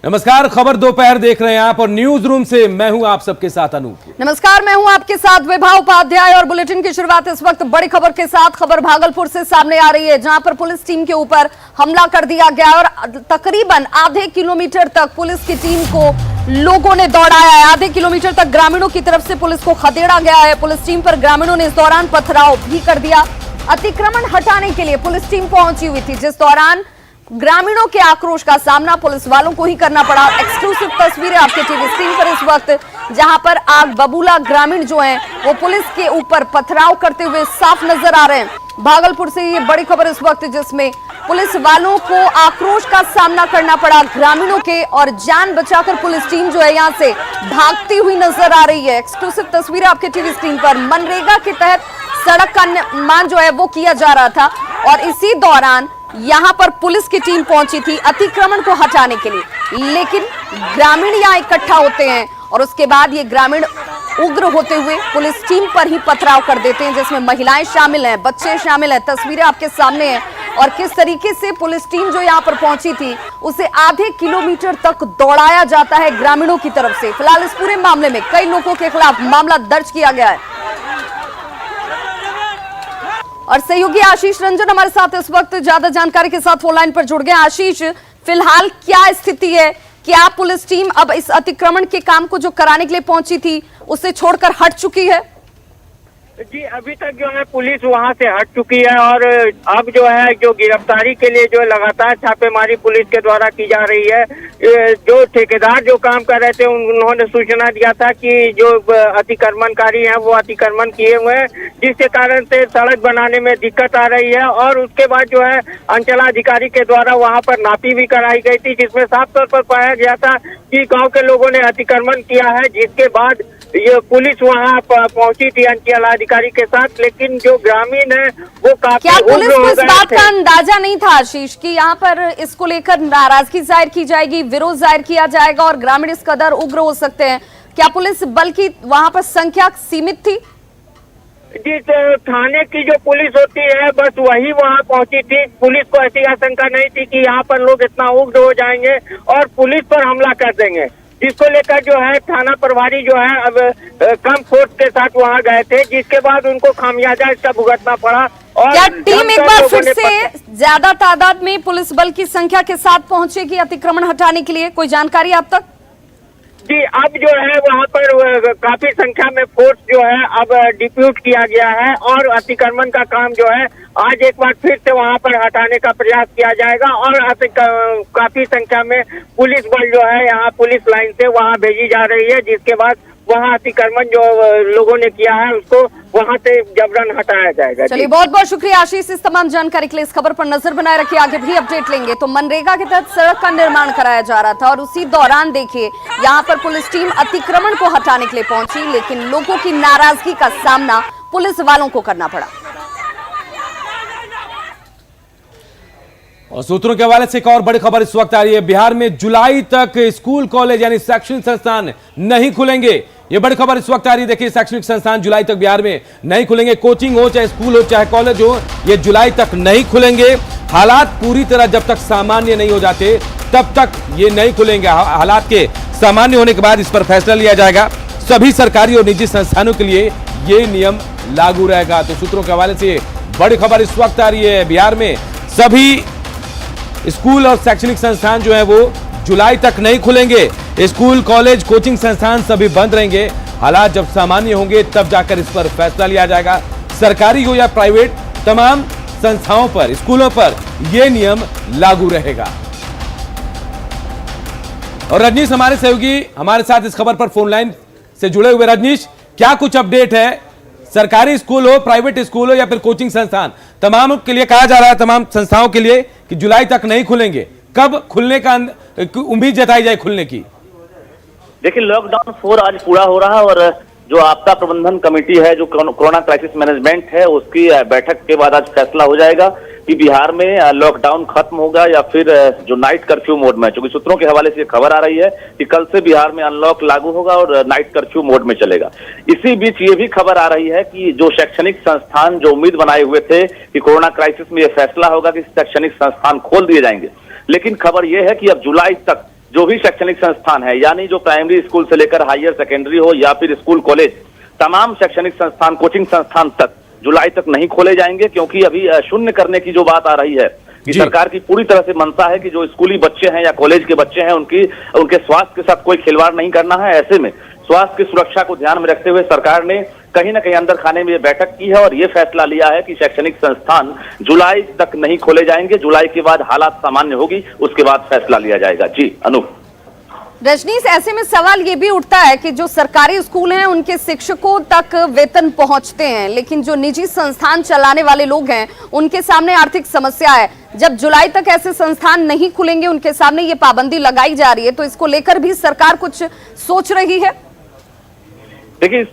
नमस्कार, खबर दोपहर देख रहे हैं आप और न्यूज रूम से मैं हूं आप सबके साथ अनूप। नमस्कार, मैं हूं आपके साथ विभा उपाध्याय और बुलेटिन की शुरुआत इस वक्त बड़ी खबर के साथ। खबर भागलपुर से सामने आ रही है, जहां पर पुलिस टीम के ऊपर हमला कर दिया गया और तकरीबन आधे किलोमीटर तक पुलिस की टीम को लोगों ने दौड़ाया है। आधे किलोमीटर तक ग्रामीणों की तरफ से पुलिस को खदेड़ा गया है। पुलिस टीम पर ग्रामीणों ने इस दौरान पथराव भी कर दिया। अतिक्रमण हटाने के लिए पुलिस टीम पहुंची हुई थी, जिस दौरान ग्रामीणों के आक्रोश का सामना पुलिस वालों को ही करना पड़ा। एक्सक्लूसिव तस्वीरें आपके टीवी स्क्रीन पर इस वक्त, जहां पर आग बबूला ग्रामीण जो हैं वो पुलिस के ऊपर पथराव करते हुए साफ नजर आ रहे हैं। भागलपुर से ये बड़ी खबर इस वक्त, जिसमें पुलिस वालों को आक्रोश का सामना करना पड़ा ग्रामीणों के, और जान बचाकर पुलिस टीम जो है यहां से भागती हुई नजर आ रही है। एक्सक्लूसिव तस्वीरें आपके टीवी स्क्रीन पर। मनरेगा के तहत सड़क का निर्माण जो है वो किया जा रहा था और इसी दौरान यहां पर पुलिस की टीम पहुंची थी अतिक्रमण को हटाने के लिए, लेकिन ग्रामीण यहां इकट्ठा होते हैं और उसके बाद ये ग्रामीण उग्र होते हुए पुलिस टीम पर ही पथराव कर देते हैं, जिसमें महिलाएं शामिल हैं, बच्चे शामिल हैं। तस्वीरें आपके सामने हैं और किस तरीके से पुलिस टीम जो यहां पर पहुंची थी उसे आधे किलोमीटर तक दौड़ाया जाता है ग्रामीणों की तरफ से। फिलहाल इस पूरे मामले में कई लोगों के खिलाफ मामला दर्ज किया गया है और सहयोगी आशीष रंजन हमारे साथ इस वक्त ज्यादा जानकारी के साथ फोन लाइन पर जुड़ गए। आशीष, फिलहाल क्या स्थिति है? क्या पुलिस टीम अब इस अतिक्रमण के काम को जो कराने के लिए पहुंची थी उसे छोड़कर हट चुकी है? जी, अभी तक जो है पुलिस वहां से हट चुकी है और अब जो है जो गिरफ्तारी के लिए जो लगातार छापेमारी पुलिस के द्वारा की जा रही है। जो ठेकेदार जो काम कर रहे थे उन्होंने सूचना दिया था कि जो अतिक्रमणकारी हैं वो अतिक्रमण किए हुए हैं, जिसके कारण से सड़क बनाने में दिक्कत आ रही है। और उसके बाद जो है अंचलाधिकारी के द्वारा वहां पर नापी भी कराई गई थी, जिसमें साफ तौर पर पाया गया था कि गाँव के लोगों ने अतिक्रमण किया है, जिसके बाद ये पुलिस वहां पहुंची थी अंचलाधिकारी के साथ। लेकिन जो ग्रामीण है वो काफी क्या पुलिस को इस बात का अंदाजा नहीं था आशीष कि यहाँ पर इसको लेकर नाराजगी जाहिर की जाएगी, विरोध जाहिर किया जाएगा और ग्रामीण इस कदर उग्र हो सकते हैं? क्या पुलिस बल की वहां पर संख्या सीमित थी? जी, तो थाने की जो पुलिस होती है बस वही वहां पहुंची थी। पुलिस को ऐसी आशंका नहीं थी कि यहाँ पर लोग इतना उग्र हो जाएंगे और पुलिस पर हमला कर देंगे, जिसको लेकर जो है थाना प्रभारी जो है अब कम फोर्स के साथ वहां गए थे, जिसके बाद उनको खामियाजा इसका भुगतना पड़ा। और क्या टीम एक बार फिर से ज्यादा तादाद में पुलिस बल की संख्या के साथ पहुंचेगी अतिक्रमण हटाने के लिए? कोई जानकारी आप तक? जी, अब जो है वहाँ पर काफी संख्या में फोर्स जो है अब डिप्यूट किया गया है और अतिक्रमण का काम जो है आज एक बार फिर से वहाँ पर हटाने का प्रयास किया जाएगा। और काफी संख्या में पुलिस बल जो है यहाँ पुलिस लाइन से वहाँ भेजी जा रही है, जिसके बाद वहाँ अतिक्रमण जो लोगों ने किया है उसको वहाँ से जबरन हटाया जाएगा। चलिए, बहुत बहुत शुक्रिया आशीष इस तमाम जानकारी के लिए। इस खबर पर नजर बनाए रखिए, आगे भी अपडेट लेंगे। तो मनरेगा के तहत सड़क का निर्माण कराया जा रहा था और उसी दौरान देखिए यहाँ पर पुलिस टीम अतिक्रमण को हटाने के लिए पहुंची, लेकिन लोगों की नाराजगी का सामना पुलिस वालों को करना पड़ा। और सूत्रों के हवाले से एक और बड़ी खबर इस वक्त आ रही है। बिहार में जुलाई तक स्कूल, कॉलेज यानी शैक्षणिक संस्थान नहीं खुलेंगे। ये बड़ी खबर इस वक्त आ रही है। देखिए, शैक्षणिक संस्थान जुलाई तक बिहार में नहीं खुलेंगे। कोचिंग हो, चाहे स्कूल हो, चाहे कॉलेज हो, ये जुलाई तक नहीं खुलेंगे। हालात पूरी तरह जब तक सामान्य नहीं हो जाते तब तक ये नहीं खुलेंगे। हालात के सामान्य होने के बाद इस पर फैसला लिया जाएगा। सभी सरकारी और निजी संस्थानों के लिए ये नियम लागू रहेगा। तो सूत्रों के हवाले से बड़ी खबर इस वक्त आ रही है। बिहार में सभी स्कूल और शैक्षणिक संस्थान जो है वो जुलाई तक नहीं खुलेंगे। स्कूल, कॉलेज, कोचिंग संस्थान सभी बंद रहेंगे। हालात जब सामान्य होंगे तब जाकर इस पर फैसला लिया जाएगा। सरकारी हो या प्राइवेट, तमाम संस्थाओं पर, स्कूलों पर यह नियम लागू रहेगा। और रजनीश हमारे सहयोगी हमारे साथ इस खबर पर फोन लाइन से जुड़े हुए। रजनीश, क्या कुछ अपडेट है? सरकारी स्कूल हो, प्राइवेट स्कूल हो या फिर कोचिंग संस्थान, तमाम के लिए कहा जा रहा है, तमाम संस्थाओं के लिए कि जुलाई तक नहीं खुलेंगे। कब खुलने का उम्मीद जताई जाए खुलने की? देखिए, लॉकडाउन 4 आज पूरा हो रहा है और जो आपदा प्रबंधन कमेटी है, जो कोरोना क्राइसिस मैनेजमेंट है, उसकी बैठक के बाद आज फैसला हो जाएगा कि बिहार में लॉकडाउन खत्म होगा या फिर जो नाइट कर्फ्यू मोड में, क्योंकि सूत्रों के हवाले से ये खबर आ रही है कि कल से बिहार में अनलॉक लागू होगा और नाइट कर्फ्यू मोड में चलेगा। इसी बीच ये भी खबर आ रही है कि जो शैक्षणिक संस्थान जो उम्मीद बनाए हुए थे कि कोरोना क्राइसिस में ये फैसला होगा कि शैक्षणिक संस्थान खोल दिए जाएंगे, लेकिन खबर ये है कि अब जुलाई तक जो भी शैक्षणिक संस्थान है, यानी जो प्राइमरी स्कूल से लेकर हायर सेकेंडरी हो या फिर स्कूल कॉलेज, तमाम शैक्षणिक संस्थान, कोचिंग संस्थान तक जुलाई तक नहीं खोले जाएंगे, क्योंकि अभी शून्य करने की जो बात आ रही है कि सरकार की पूरी तरह से मंशा है कि जो स्कूली बच्चे हैं या कॉलेज के बच्चे हैं उनके स्वास्थ्य के साथ कोई खिलवाड़ नहीं करना है। ऐसे में स्वास्थ्य की सुरक्षा को ध्यान में रखते हुए सरकार ने कहीं न कहीं अंदर खाने में बैठक की है और ये फैसला लिया है कि शैक्षणिक संस्थान जुलाई तक नहीं खोले जाएंगे। जुलाई के बाद हालात सामान्य होगी, उसके बाद फैसला लिया जाएगा। जी अनूप। रजनीश, ऐसे में सवाल ये भी उठता है कि जो सरकारी स्कूल हैं उनके शिक्षकों तक वेतन पहुंचते हैं, लेकिन जो निजी संस्थान चलाने वाले लोग हैं उनके सामने आर्थिक समस्या है। जब जुलाई तक ऐसे संस्थान नहीं खुलेंगे, उनके सामने ये पाबंदी लगाई जा रही है, तो इसको लेकर भी सरकार कुछ सोच रही है? देखिए, इस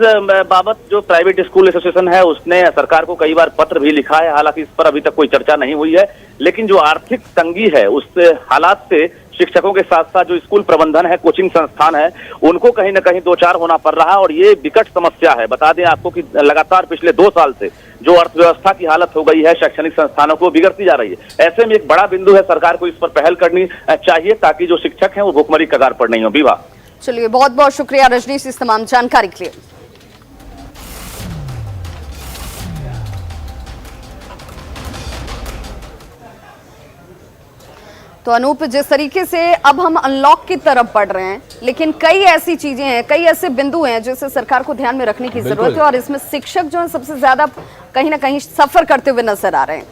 बाबत जो प्राइवेट स्कूल एसोसिएशन है उसने सरकार को कई बार पत्र भी लिखा है, हालांकि इस पर अभी तक कोई चर्चा नहीं हुई है। लेकिन जो आर्थिक तंगी है उस हालात से शिक्षकों के साथ साथ जो स्कूल प्रबंधन है, कोचिंग संस्थान है, उनको कहीं न कहीं दो चार होना पड़ रहा है और ये विकट समस्या है। बता दें आपको कि लगातार पिछले 2 साल से जो अर्थव्यवस्था की हालत हो गई है शैक्षणिक संस्थानों को, बिगड़ती जा रही है। ऐसे में एक बड़ा बिंदु है, सरकार को इस पर पहल करनी चाहिए ताकि जो शिक्षक हैं वो भुखमरी की कगार पर नहीं हो। विभा, चलिए, बहुत बहुत शुक्रिया रजनीश इस तमाम जानकारी के लिए। तो अनूप, जिस तरीके से अब हम अनलॉक की तरफ बढ़ रहे हैं, लेकिन कई ऐसी चीजें हैं, कई ऐसे बिंदु हैं जिसे सरकार को ध्यान में रखने की जरूरत है और इसमें शिक्षक जो है सबसे ज्यादा कहीं ना कहीं सफर करते हुए नजर आ रहे हैं।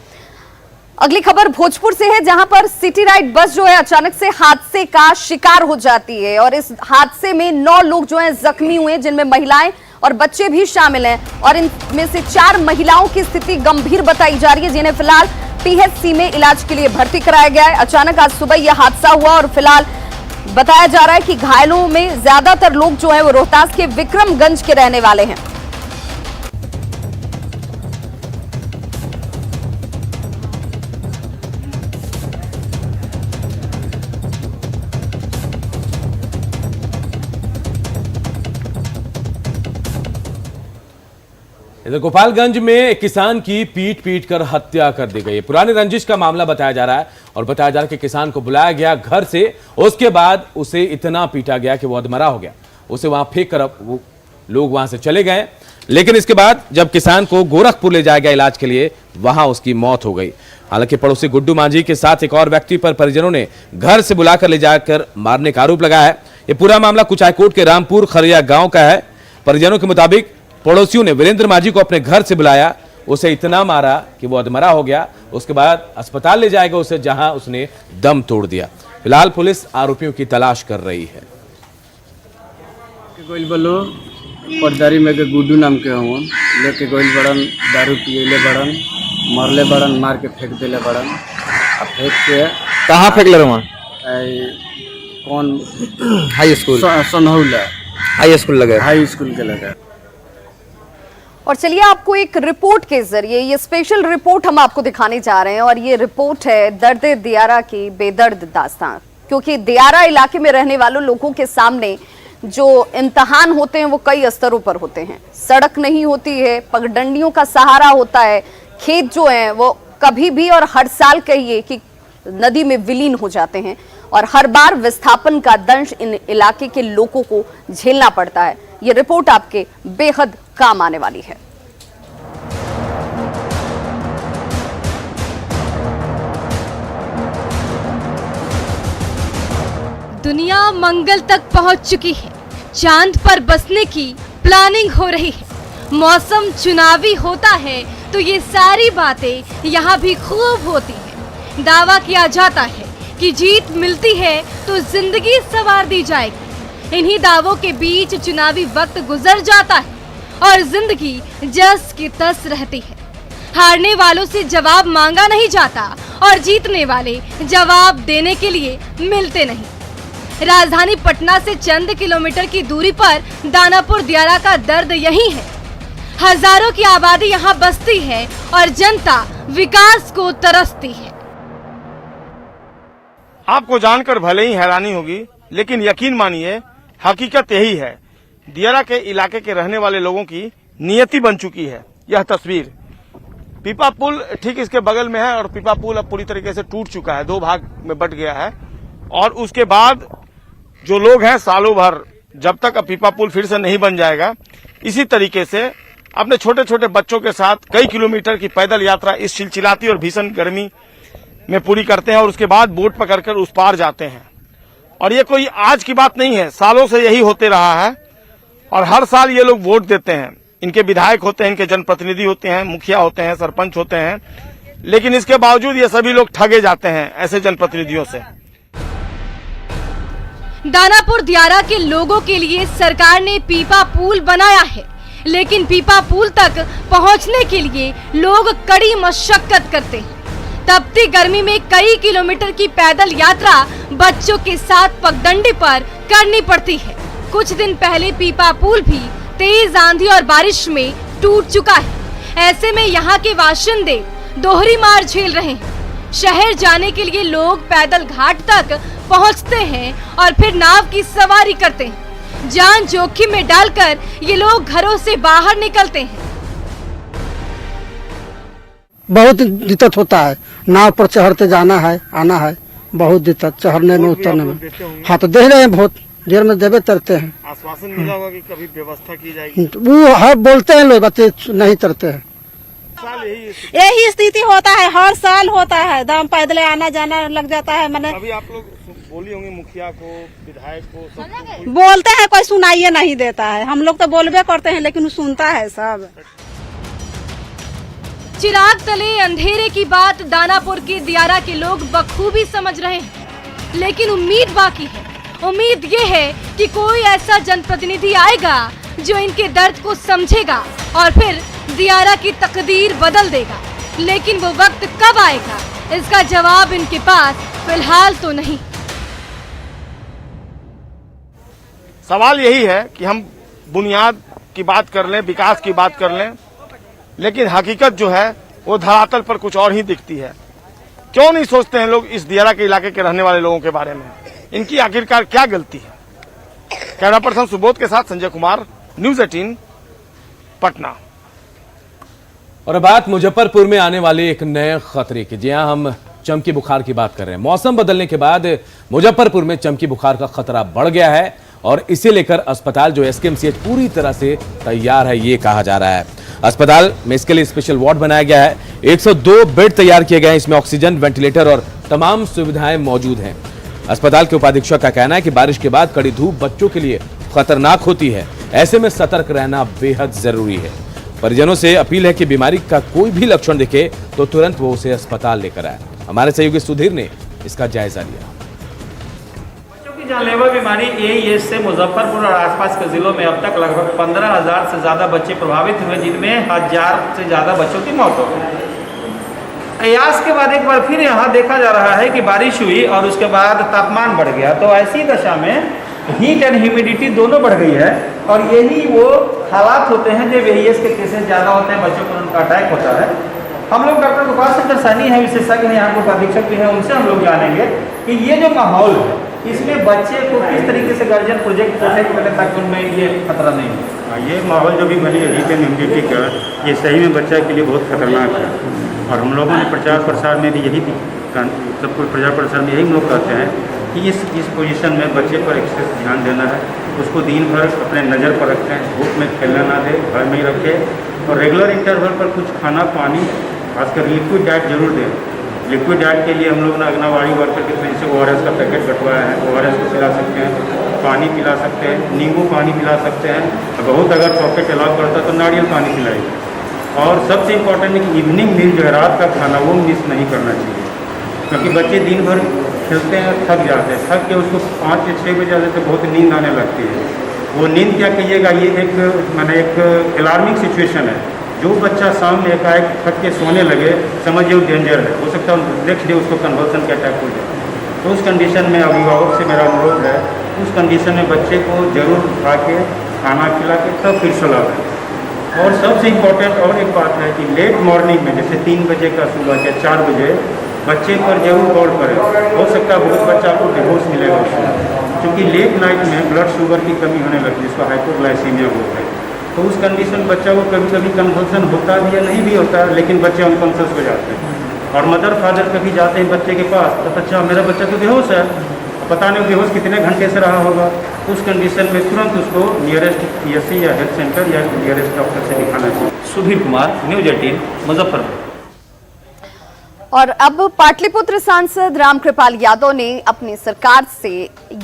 अगली खबर भोजपुर से है, जहां पर सिटी राइड बस जो है अचानक से हादसे का शिकार हो जाती है और इस हादसे में 9 लोग जो हैं जख्मी हुए, जिनमें महिलाएं और बच्चे भी शामिल हैं और इनमें से 4 महिलाओं की स्थिति गंभीर बताई जा रही है, जिन्हें फिलहाल पीएचसी में इलाज के लिए भर्ती कराया गया है। अचानक आज सुबह यह हादसा हुआ और फिलहाल बताया जा रहा है कि घायलों में ज्यादातर लोग जो हैं वो रोहतास के विक्रमगंज के रहने वाले हैं। इधर गोपालगंज में एक किसान की पीट कर हत्या कर दी गई। पुरानी रंजिश का मामला बताया जा रहा है और बताया जा रहा है कि किसान को बुलाया गया घर से, उसके बाद उसे इतना पीटा गया कि वो अधमरा हो गया। उसे वहां फेंक कर वो लोग वहां से चले गए, लेकिन इसके बाद जब किसान को गोरखपुर ले जाया गया इलाज के लिए, वहां उसकी मौत हो गई। हालांकि पड़ोसी गुड्डू मांझी के साथ एक और व्यक्ति पर परिजनों ने घर से बुलाकर ले जाकर मारने का आरोप लगाया है। यह पूरा मामला कुचायकोट के रामपुर खरिया गांव का है। परिजनों के मुताबिक पड़ोसियों ने वीरेंद्र मांझी को अपने घर से बुलाया, उसे इतना मारा कि वो अधमरा हो गया। उसके बाद अस्पताल ले जाएगा उसे, जहां उसने दम तोड़ दिया। फिलहाल पुलिस आरोपियों की तलाश कर रही है। गोइल बोलो पटदारी में के गुड्डू नाम के हूँ, लेके गोइल बड़न, दारू पियले बड़न, मरले बड़न, मार के फेंक दिले बड़न। अब फेंक के कहाँ फेंकले रहो? कौन high school? Sanhaula high school लगे, हाई स्कूल के लगे। और चलिए आपको एक रिपोर्ट के जरिए, ये स्पेशल रिपोर्ट हम आपको दिखाने जा रहे हैं और ये रिपोर्ट है दर्द दियारा की बेदर्द दास्तान। क्योंकि दियारा इलाके में रहने वालों लोगों के सामने जो इम्तिहान होते हैं वो कई स्तरों पर होते हैं। सड़क नहीं होती है, पगडंडियों का सहारा होता है, खेत जो है वो कभी भी और हर साल कहिए कि नदी में विलीन हो जाते हैं और हर बार विस्थापन का दंश इन इलाके के लोगों को झेलना पड़ता है। ये रिपोर्ट आपके बेहद काम आने वाली है। दुनिया मंगल तक पहुंच चुकी है, चांद पर बसने की प्लानिंग हो रही है, मौसम चुनावी होता है तो ये सारी बातें यहाँ भी खूब होती है। दावा किया जाता है कि जीत मिलती है तो जिंदगी संवार दी जाएगी। इन्हीं दावों के बीच चुनावी वक्त गुजर जाता है और जिंदगी जस की तस रहती है। हारने वालों से जवाब मांगा नहीं जाता और जीतने वाले जवाब देने के लिए मिलते नहीं। राजधानी पटना से चंद किलोमीटर की दूरी पर दानापुर दियारा का दर्द यही है। हजारों की आबादी यहाँ बसती है और जनता विकास को तरसती है। आपको जानकर भले ही हैरानी होगी, लेकिन यकीन मानिए हकीकत यही है। दियारा के इलाके के रहने वाले लोगों की नियति बन चुकी है यह तस्वीर। पीपा पुल ठीक इसके बगल में है और पीपा पुल अब पूरी तरीके से टूट चुका है, 2 भाग में बट गया है और उसके बाद जो लोग हैं सालों भर जब तक पीपा पुल फिर से नहीं बन जाएगा, इसी तरीके से अपने छोटे छोटे बच्चों के साथ कई किलोमीटर की पैदल यात्रा इस चिलचिलाती और भीषण गर्मी में पूरी करते हैं और उसके बाद बोट पकड़कर उस पार जाते हैं। और ये कोई आज की बात नहीं है, सालों से यही होते रहा है और हर साल ये लोग वोट देते हैं। इनके विधायक होते हैं, इनके जनप्रतिनिधि होते हैं, मुखिया होते हैं, सरपंच होते हैं, लेकिन इसके बावजूद ये सभी लोग ठगे जाते हैं ऐसे जनप्रतिनिधियों से। दानापुर दियारा के लोगों के लिए सरकार ने पीपा पुल बनाया है, लेकिन पीपा पुल तक पहुंचने के लिए लोग कड़ी मशक्कत करते हैं। तपती गर्मी में कई किलोमीटर की पैदल यात्रा बच्चों के साथ पगडंडी पर करनी पड़ती है। कुछ दिन पहले पीपा पुल भी तेज आंधी और बारिश में टूट चुका है। ऐसे में यहाँ के बाशिंदे दोहरी मार झेल रहे हैं। शहर जाने के लिए लोग पैदल घाट तक पहुँचते हैं और फिर नाव की सवारी करते हैं। जान जोखिम में डालकर ये लोग घरों से बाहर निकलते हैं। बहुत दिक्कत होता है, नाव पर चढ़ते जाना है आना है, बहुत दिक्कत चढ़ने में उतरने में। हाँ तो देख रहे हैं, बहुत देर में देवे तरते हैं। आश्वासन मिला होगा कि कभी व्यवस्था की जाएगी। वो हर बोलते हैं लोग, बच्चे नहीं तरते हैं। यही स्थिति होता है, हर साल होता है, दाम पैदल आना जाना लग जाता है। मैंने अभी आप लोग बोली होंगे मुखिया को, विधायक को, सबको बोलते हैं, कोई सुनाइए नहीं देता है। हम लोग तो बोलबे करते हैं लेकिन वो सुनता है सब। चिराग तले अंधेरे की बात दानापुर के दियारा के लोग बखूबी समझ रहे हैं, लेकिन उम्मीद बाकी है। उम्मीद ये है कि कोई ऐसा जनप्रतिनिधि आएगा जो इनके दर्द को समझेगा और फिर दियारा की तकदीर बदल देगा। लेकिन वो वक्त कब आएगा, इसका जवाब इनके पास फिलहाल तो नहीं। सवाल यही है कि हम बुनियाद की बात कर लें, विकास की बात कर लें, लेकिन हकीकत जो है वो धरातल पर कुछ और ही दिखती है। क्यों नहीं सोचते हैं लोग इस दियारा के इलाके के रहने वाले लोगों के बारे में? इनकी आखिरकार क्या गलती है? कैमरा पर्सन सुबोध के साथ संजय कुमार, न्यूज़ 18 पटना। और अब बात मुजफ्फरपुर में आने वाले एक नए खतरे की। जी हां, हम चमकी बुखार की बात कर रहे हैं। मौसम बदलने के बाद मुजफ्फरपुर में चमकी बुखार का खतरा बढ़ गया है और इसे लेकर अस्पताल जो एसकेएमसीएच पूरी तरह से तैयार है, ये कहा जा रहा है। अस्पताल में इसके लिए स्पेशल वार्ड बनाया गया है। 102 बेड तैयार किए गए हैं। इसमें ऑक्सीजन, वेंटिलेटर और तमाम सुविधाएं मौजूद हैं। अस्पताल के उपाधीक्षक का कहना है कि बारिश के बाद कड़ी धूप बच्चों के लिए खतरनाक होती है। ऐसे में सतर्क रहना बेहद जरूरी है। परिजनों से अपील है कि बीमारी का कोई भी लक्षण दिखे तो तुरंत वो उसे अस्पताल लेकर आए। हमारे सहयोगी सुधीर ने इसका जायजा लिया। बच्चों की जानलेवा बीमारी एईएस से मुजफ्फरपुर और आसपास के जिलों में अब तक लगभग 15,000 से ज्यादा बच्चे प्रभावित हुए, जिनमें 1000 से ज्यादा बच्चों की मौत हो गई। अयास के बाद एक बार फिर यहाँ देखा जा रहा है कि बारिश हुई और उसके बाद तापमान बढ़ गया, तो ऐसी दशा में हीट एंड ह्यूमिडिटी दोनों बढ़ गई है और यही वो हालात होते हैं जब एईएस के केसेस ज़्यादा होते हैं, बच्चों पर उनका अटैक होता है। हम लोग डॉक्टर गोपाल शंकर सैनी है, विशेषज्ञ हैं, यहाँ को अधीक्षक भी है, उनसे हम लोग जानेंगे कि ये जो माहौल है इसमें बच्चे को किस तरीके से गार्जियन प्रोजेक्ट करने के पहले ताकि उनमें ये खतरा नहीं हो। ये माहौल जो भी बनी है हीट एंड ह्यूमिडिटी का, ये सही में बच्चा के लिए बहुत खतरनाक है। और हम लोगों ने प्रचार प्रसार में भी यही सबको प्रचार प्रसार में यही हम लोग कहते हैं कि इस पोजीशन में बच्चे पर एक्सेस ध्यान देना है। उसको दिन भर अपने नज़र पर रखें, धूप में खेलना ना दे, घर में ही रखें और रेगुलर इंटरवल पर कुछ खाना पानी, खासकर लिक्विड डाइट जरूर दें। लिक्विड डाइट के लिए हम लोग ने आंगनबाड़ी वर्कर की तरफ से ORS का पैकेट बंटवाया है। ORS को पिला सकते हैं, पानी पिला सकते हैं, नींबू पानी पिला सकते हैं, बहुत अगर चॉकलेट अलाउ करता है तो नारियल पानी पिलाइए। और सबसे इम्पोर्टेंट है कि इवनिंग मील जो है रात का खाना वो मिस नहीं करना चाहिए, क्योंकि बच्चे दिन भर खेलते हैं, थक जाते हैं, थक के उसको 5 से 6 बजे से बहुत नींद आने लगती है। वो नींद क्या कहिएगा, ये एक अलार्मिंग सिचुएशन है। जो बच्चा शाम में एकाएक थक के सोने लगे, समझिए वो डेंजर है, हो सकता है नेक्स्ट डे उसको कन्वर्सन के अटैक हो जाए। तो उस कंडीशन में अभिभावक से मेरा अनुरोध है, उस कंडीशन में बच्चे को जरूर उठा के खाना खिला के तब फिर सुला दें। और सबसे इम्पोर्टेंट और एक बात है कि लेट मॉर्निंग में जैसे 3 बजे का सुबह या 4 बजे बच्चे पर जरूर गौर करें। हो सकता है बहुत बच्चा को बेहोश मिलेगा उसमें, क्योंकि लेट नाइट में ब्लड शुगर की कमी होने लगती है, जिसको हाइपोग्लाइसीमिया बोलते हैं। तो उस कंडीशन बच्चा को कभी कभी कन्वल्सन होता भी या नहीं भी होता, लेकिन बच्चे अनकॉन्शियस हो जाते हैं। और मदर फादर कभी जाते हैं बच्चे के पास तो बच्चा, मेरा बच्चा तो बेहोश है, पता नहीं बेहोश कितने घंटे से रहा होगा। उस कंडीशन में तुरंत उसको नियरेस्ट पीएससी या हेल्थ सेंटर या नियरेस्ट डॉक्टर से दिखाना चाहिए। सुधीर कुमार, न्यूज 18, मुजफ्फरपुर। और अब पाटलिपुत्र सांसद रामकृपाल यादव ने अपनी सरकार से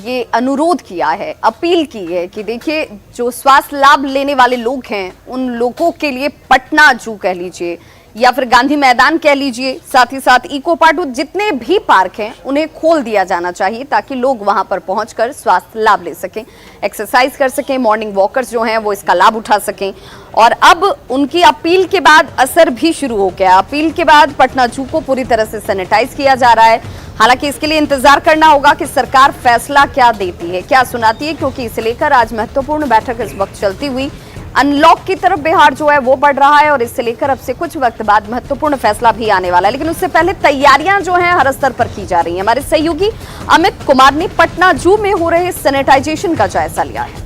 ये अनुरोध किया है, अपील की है कि देखिए जो स्वास्थ्य लाभ लेने वाले लोग हैं उन लोगों के लिए पटना जू कह लीजिए या फिर गांधी मैदान कह लीजिए, साथ ही साथ इको पार्क, जितने भी पार्क हैं उन्हें खोल दिया जाना चाहिए ताकि लोग वहां पर पहुंचकर स्वास्थ्य लाभ ले सकें, एक्सरसाइज कर सकें, मॉर्निंग वॉकर्स जो हैं वो इसका लाभ उठा सकें। और अब उनकी अपील के बाद असर भी शुरू हो गया। अपील के बाद पटना जू को पूरी तरह से सैनिटाइज किया जा रहा है। हालांकि इसके लिए इंतजार करना होगा कि सरकार फैसला क्या देती है, क्या सुनाती है, क्योंकि इसे लेकर आज महत्वपूर्ण बैठक इस वक्त चलती हुई। अनलॉक की तरफ बिहार जो है वो बढ़ रहा है और इससे लेकर अब से कुछ वक्त बाद महत्वपूर्ण फैसला भी आने वाला है। लेकिन उससे पहले तैयारियां जो हैं हर स्तर पर की जा रही हैं। हमारे सहयोगी अमित कुमार ने पटना जू में हो रहे सैनिटाइजेशन का जायजा लिया है।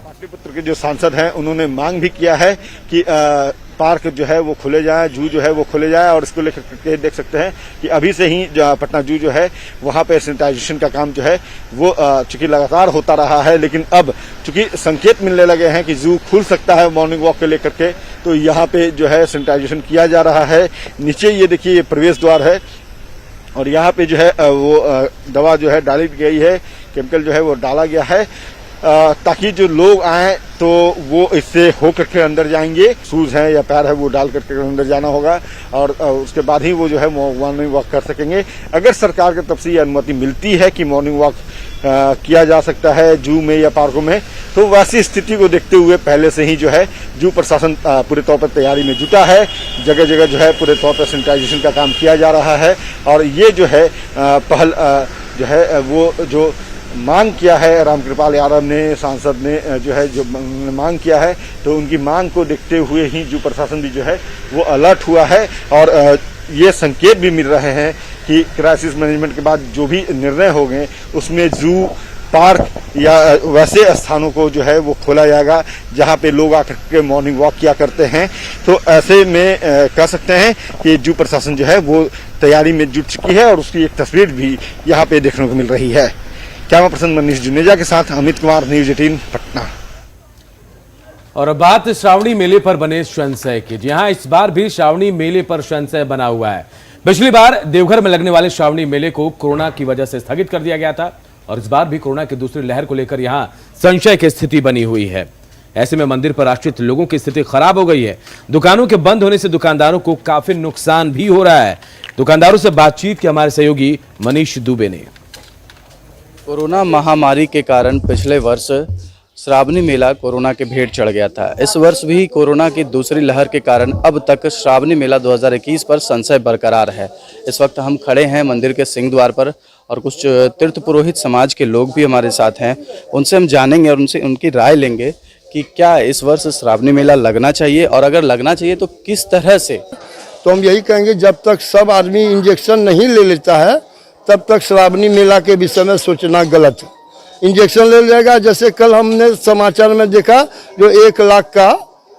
पाटलिपुत्र के जो सांसद हैं उन्होंने मांग भी किया है कि पार्क जो है वो खुले जाए, जू जो है वो खुले जाए। और इसको लेकर के देख सकते हैं कि अभी से ही पटना जू जो है वहां पे सैनिटाइजेशन का काम जो है वो चूंकि लगातार होता रहा है, लेकिन अब चूंकि संकेत मिलने लगे हैं कि जू खुल सकता है मॉर्निंग वॉक के लेकर के, तो यहाँ पे जो है सैनिटाइजेशन किया जा रहा है। नीचे ये देखिए ये प्रवेश द्वार है और यहाँ पे जो है वो दवा जो है डाली गई है, केमिकल जो है वो डाला गया है ताकि जो लोग आए तो वो इससे हो करके अंदर जाएंगे। शूज है या पैर है वो डाल करके अंदर जाना होगा और उसके बाद ही वो जो है मॉर्निंग वॉक कर सकेंगे। अगर सरकार की तरफ से ये अनुमति मिलती है कि मॉर्निंग वॉक किया जा सकता है जू में या पार्कों में, तो वैसी स्थिति को देखते हुए पहले से ही जो है जू प्रशासन पूरे तौर पर तैयारी में जुटा है। जगह जगह जो है पूरे तौर पर सैनिटाइजेशन का काम किया जा रहा है और ये जो है पहल जो है वो जो मांग किया है रामकृपाल यादव ने, सांसद ने जो है जो मांग किया है, तो उनकी मांग को देखते हुए ही जू प्रशासन भी जो है वो अलर्ट हुआ है। और ये संकेत भी मिल रहे हैं कि क्राइसिस मैनेजमेंट के बाद जो भी निर्णय हो गए उसमें जू, पार्क या वैसे स्थानों को जो है वो खोला जाएगा जहां पे लोग आकर के मॉर्निंग वॉक किया करते हैं। तो ऐसे में कह सकते हैं कि जू प्रशासन जो है वो तैयारी में जुट चुकी है और उसकी एक तस्वीर भी यहाँ पे देखने को मिल रही है। कैमरा पर्सन मनीष जुनेजा के साथ अमित कुमार, न्यूज 18 पटना। और अब बात श्रावणी मेले पर बने संशय की। जी हां, इस बार भी श्रावणी मेले पर संशय बना हुआ है। पिछली बार देवघर में लगने वाले श्रावणी मेले को कोरोना की वजह से स्थगित कर दिया गया था और इस बार भी कोरोना की दूसरी लहर को लेकर यहां संशय की स्थिति बनी हुई है। ऐसे में मंदिर पर आश्रित लोगों की स्थिति खराब हो गई है। दुकानों के बंद होने से दुकानदारों को काफी नुकसान भी हो रहा है। दुकानदारों से बातचीत की हमारे सहयोगी मनीष दुबे ने। कोरोना महामारी के कारण पिछले वर्ष श्रावणी मेला कोरोना के भेंट चढ़ गया था। इस वर्ष भी कोरोना की दूसरी लहर के कारण अब तक श्रावणी मेला 2021 पर संशय बरकरार है। इस वक्त हम खड़े हैं मंदिर के सिंह द्वार पर और कुछ तीर्थ पुरोहित समाज के लोग भी हमारे साथ हैं। उनसे हम जानेंगे और उनसे उनकी राय लेंगे कि क्या इस वर्ष श्रावणी मेला लगना चाहिए और अगर लगना चाहिए तो किस तरह से। तो हम यही कहेंगे जब तक सब आदमी इंजेक्शन नहीं ले लेता है तब तक श्रावणी मेला के विषय में सोचना गलत है। इंजेक्शन ले जाएगा, जैसे कल हमने समाचार में देखा जो 1 लाख का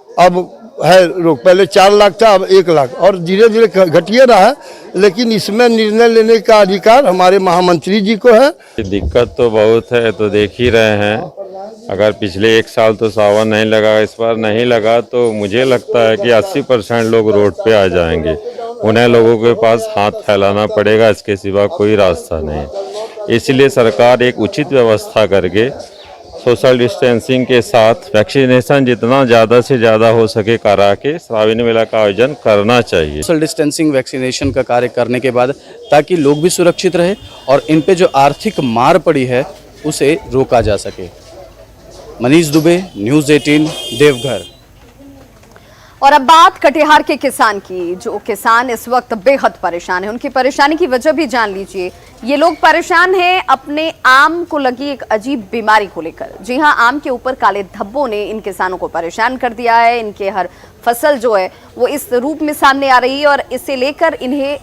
अब है रोग, पहले 4 लाख था अब 1 लाख और धीरे धीरे घटिए रहा है। लेकिन इसमें निर्णय लेने का अधिकार हमारे महामंत्री जी को है। दिक्कत तो बहुत है, तो देख ही रहे हैं। अगर पिछले 1 साल तो सावन नहीं लगा, इस बार नहीं लगा, तो मुझे लगता है कि 80% लोग रोड पे आ जाएंगे। उन्हें लोगों के पास हाथ फैलाना पड़ेगा, इसके सिवा कोई रास्ता नहीं। इसलिए सरकार एक उचित व्यवस्था करके सोशल डिस्टेंसिंग के साथ वैक्सीनेशन जितना ज़्यादा से ज़्यादा हो सके करा के श्रावणी मेला का आयोजन करना चाहिए। सोशल डिस्टेंसिंग वैक्सीनेशन का कार्य करने के बाद ताकि लोग भी सुरक्षित रहे और इन पे जो आर्थिक मार पड़ी है उसे रोका जा सके। मनीष दुबे, न्यूज़ 18 देवघर। और अब बात कटिहार के किसान की, जो किसान इस वक्त बेहद परेशान है। उनकी परेशानी की वजह भी जान लीजिए। ये लोग परेशान हैं अपने आम को लगी एक अजीब बीमारी को लेकर। जी हां, आम के ऊपर काले धब्बों ने इन किसानों को परेशान कर दिया है। इनके हर फसल जो है वो इस रूप में सामने आ रही है और इसे लेकर इन्हें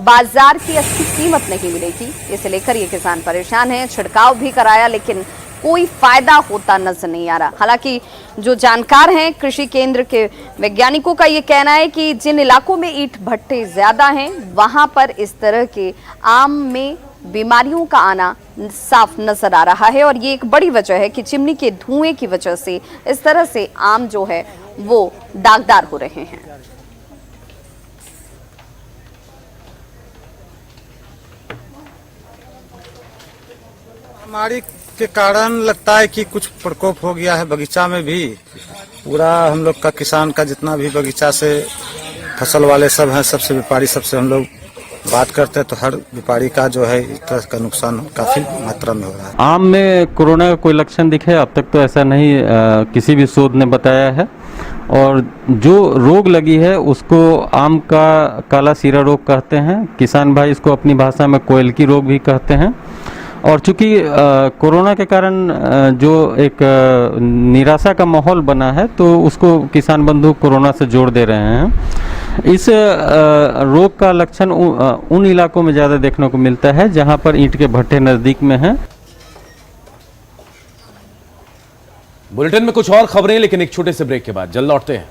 बाजार की अच्छी कीमत नहीं मिलेगी। इसे लेकर ये किसान परेशान हैं। छिड़काव भी कराया लेकिन कोई फायदा होता नजर नहीं आ रहा। हालांकि जो जानकार हैं कृषि केंद्र के वैज्ञानिकों का ये कहना है कि जिन इलाकों में ईंट भट्टे ज्यादा हैं वहां पर इस तरह के आम में बीमारियों का आना साफ नजर आ रहा है और ये एक बड़ी वजह है कि चिमनी के धुएं की वजह से इस तरह से आम जो है वो दागदार हो रहे हैं। महामारी के कारण लगता है कि कुछ प्रकोप हो गया है बगीचा में भी। पूरा हम लोग का किसान का जितना भी बगीचा से फसल वाले सब हैं, सबसे व्यापारी सबसे हम लोग बात करते हैं तो हर व्यापारी का जो है इस तरह का नुकसान काफी मात्रा में हो रहा है। आम में कोरोना का कोई लक्षण दिखे अब तक तो ऐसा नहीं किसी भी शोध ने बताया है। और जो रोग लगी है उसको आम का काला सीरा रोग कहते हैं, किसान भाई इसको अपनी भाषा में कोयलकी रोग भी कहते हैं। और चूंकि कोरोना के कारण जो एक निराशा का माहौल बना है तो उसको किसान बंधु कोरोना से जोड़ दे रहे हैं। इस रोग का लक्षण उन इलाकों में ज़्यादा देखने को मिलता है जहां पर ईंट के भट्टे नज़दीक में हैं। बुलेटिन में कुछ और खबरें, लेकिन एक छोटे से ब्रेक के बाद जल्द लौटते हैं।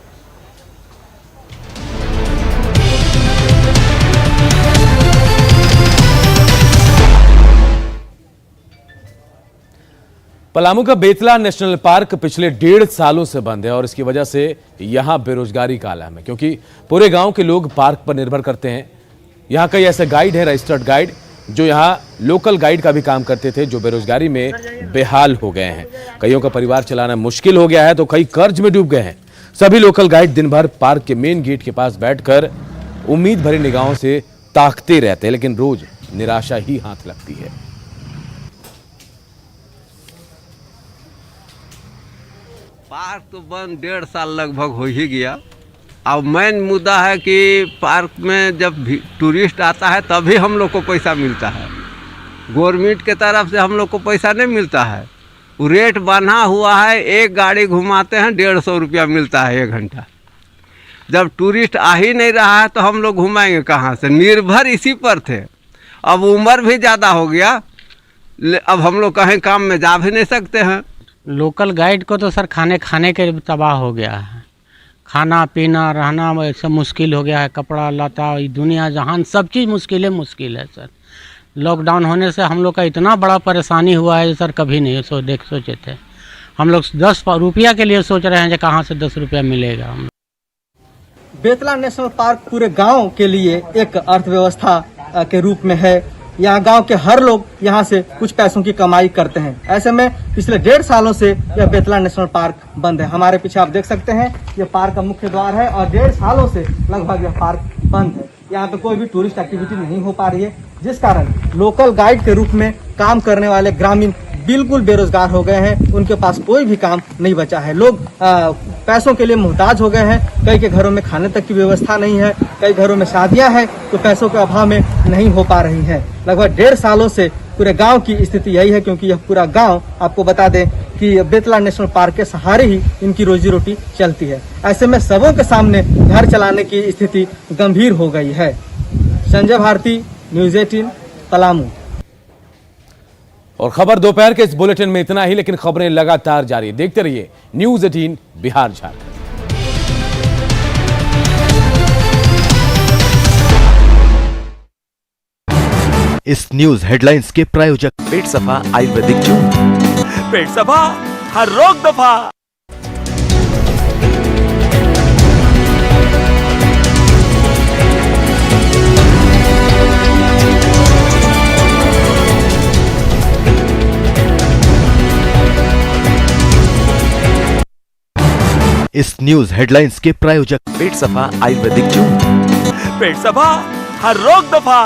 पलामू का बेतला नेशनल पार्क पिछले 1.5 सालों से बंद है और इसकी वजह से यहां बेरोजगारी का आलम है, क्योंकि पूरे गांव के लोग पार्क पर निर्भर करते हैं। यहां कई ऐसे गाइड हैं, रजिस्टर्ड गाइड, जो यहां लोकल गाइड का भी काम करते थे, जो बेरोजगारी में बेहाल हो गए हैं। कईयों का परिवार चलाना मुश्किल हो गया है तो कई कर्ज में डूब गए हैं। सभी लोकल गाइड दिन भर पार्क के मेन गेट के पास बैठकर उम्मीद भरी निगाहों से ताकते रहते हैं, लेकिन रोज निराशा ही हाथ लगती है। पार्क तो बंद 1.5 साल लगभग हो ही गया। अब मेन मुद्दा है कि पार्क में जब टूरिस्ट आता है तभी हम लोग को पैसा मिलता है, गवर्नमेंट के तरफ से हम लोग को पैसा नहीं मिलता है। वो रेट बना हुआ है, एक गाड़ी घुमाते हैं 150 रुपया मिलता है 1 घंटा। जब टूरिस्ट आ ही नहीं रहा है तो हम लोग घुमाएंगे कहाँ से? निर्भर इसी पर थे। अब उम्र भी ज़्यादा हो गया, अब हम लोग कहीं काम में जा भी नहीं सकते हैं। लोकल गाइड को तो सर खाने के तबाह हो गया है। खाना पीना रहना सब मुश्किल हो गया है, कपड़ा लता दुनिया जहान सब चीज़ मुश्किल है सर। लॉकडाउन होने से हम लोग का इतना बड़ा परेशानी हुआ है सर, कभी नहीं सोचे थे। हम लोग 10 रुपया के लिए सोच रहे हैं कि कहाँ से 10 रुपया मिलेगा। बेतला नेशनल पार्क पूरे गांव के लिए एक अर्थव्यवस्था के रूप में है। यहाँ गांव के हर लोग यहाँ से कुछ पैसों की कमाई करते हैं। ऐसे में पिछले 1.5 सालों से यह बेतला नेशनल पार्क बंद है। हमारे पीछे आप देख सकते हैं यह पार्क का मुख्य द्वार है और 1.5 सालों से लगभग यह पार्क बंद है। यहाँ पे कोई भी टूरिस्ट एक्टिविटी नहीं हो पा रही है, जिस कारण लोकल गाइड के रूप में काम करने वाले ग्रामीण बिल्कुल बेरोजगार हो गए हैं। उनके पास कोई भी काम नहीं बचा है। लोग पैसों के लिए मुहताज हो गए हैं। कई के घरों में खाने तक की व्यवस्था नहीं है, कई घरों में शादियां हैं तो पैसों के अभाव में नहीं हो पा रही हैं। लगभग 1.5 सालों से पूरे गांव की स्थिति यही है, क्योंकि यह पूरा गांव आपको बता दें कि बेतला नेशनल पार्क के सहारे ही इनकी रोजी रोटी चलती है। ऐसे में सबों के सामने घर चलाने की स्थिति गंभीर हो गई है। संजय भारती, न्यूज़ 18, पलामू। और खबर दोपहर के इस बुलेटिन में इतना ही, लेकिन खबरें लगातार जारी। देखते रहिए न्यूज़ 18 बिहार झारखंड। इस न्यूज हेडलाइंस के प्रायोजक पेट सफा आयुर्वेदिक चूर्ण। पेट सफा हर रोग दफा। इस न्यूज हेडलाइंस के प्रायोजक पेट सफा आयुर्वेदिक चूर्ण। पेट सफा हर रोग दफा।